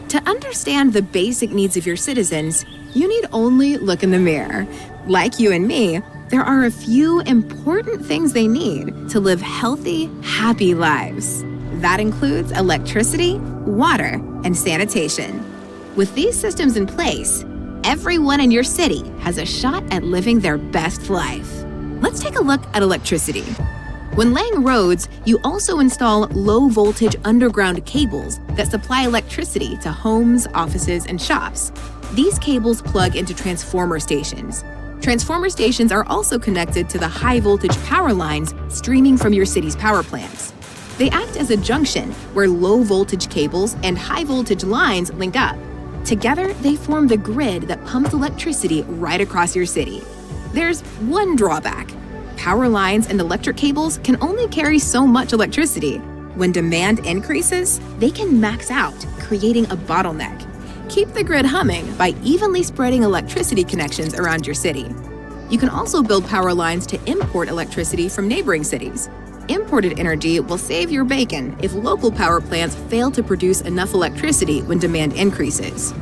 To understand the basic needs of your citizens, you need only look in the mirror. Like you and me, there are a few important things they need to live healthy, happy lives. That includes electricity, water, and sanitation. With these systems in place, everyone in your city has a shot at living their best life. Let's take a look at electricity. When laying roads, you also install low-voltage underground cables that supply electricity to homes, offices, and shops. These cables plug into transformer stations. Transformer stations are also connected to the high-voltage power lines streaming from your city's power plants. They act as a junction where low-voltage cables and high-voltage lines link up. Together, they form the grid that pumps electricity right across your city. There's one drawback. Power lines and electric cables can only carry so much electricity. When demand increases, they can max out, creating a bottleneck. Keep the grid humming by evenly spreading electricity connections around your city. You can also build power lines to import electricity from neighboring cities. Imported energy will save your bacon if local power plants fail to produce enough electricity when demand increases.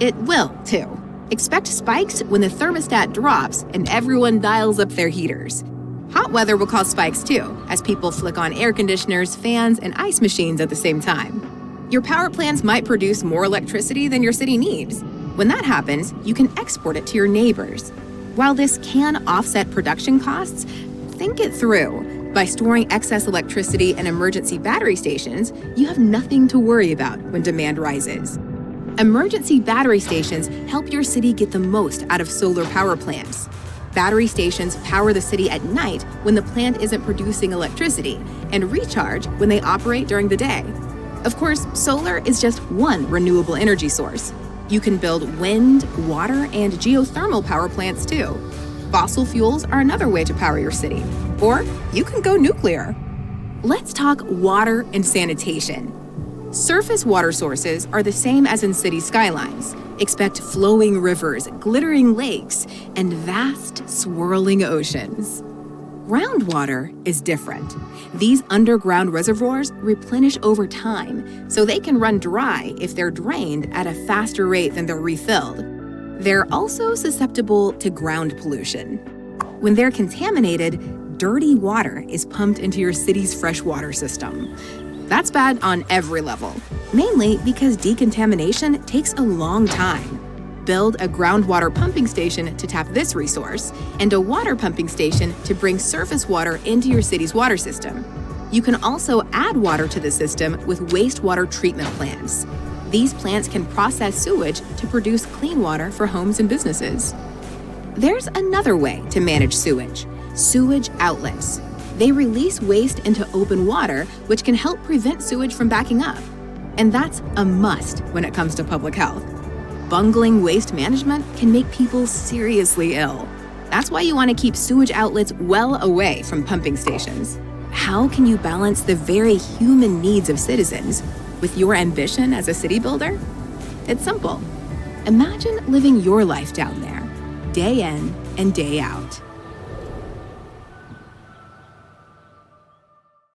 It will, too. Expect spikes when the thermostat drops and everyone dials up their heaters. Hot weather will cause spikes too, as people flick on air conditioners, fans, and ice machines at the same time. Your power plants might produce more electricity than your city needs. When that happens, you can export it to your neighbors. While this can offset production costs, think it through. By storing excess electricity in emergency battery stations, you have nothing to worry about when demand rises. Emergency battery stations help your city get the most out of solar power plants. Battery stations power the city at night when the plant isn't producing electricity and recharge when they operate during the day. Of course, solar is just one renewable energy source. You can build wind, water, and geothermal power plants too. Fossil fuels are another way to power your city. Or you can go nuclear. Let's talk water and sanitation. Surface water sources are the same as in city skylines. Expect flowing rivers, glittering lakes, and vast, swirling oceans. Groundwater is different. These underground reservoirs replenish over time, so they can run dry if they're drained at a faster rate than they're refilled. They're also susceptible to ground pollution. When they're contaminated, dirty water is pumped into your city's freshwater system. That's bad on every level, mainly because decontamination takes a long time. Build a groundwater pumping station to tap this resource, and a water pumping station to bring surface water into your city's water system. You can also add water to the system with wastewater treatment plants. These plants can process sewage to produce clean water for homes and businesses. There's another way to manage sewage: sewage outlets. They release waste into open water, which can help prevent sewage from backing up. And that's a must when it comes to public health. Bungling waste management can make people seriously ill. That's why you want to keep sewage outlets well away from pumping stations. How can you balance the very human needs of citizens with your ambition as a city builder? It's simple. Imagine living your life down there, day in and day out.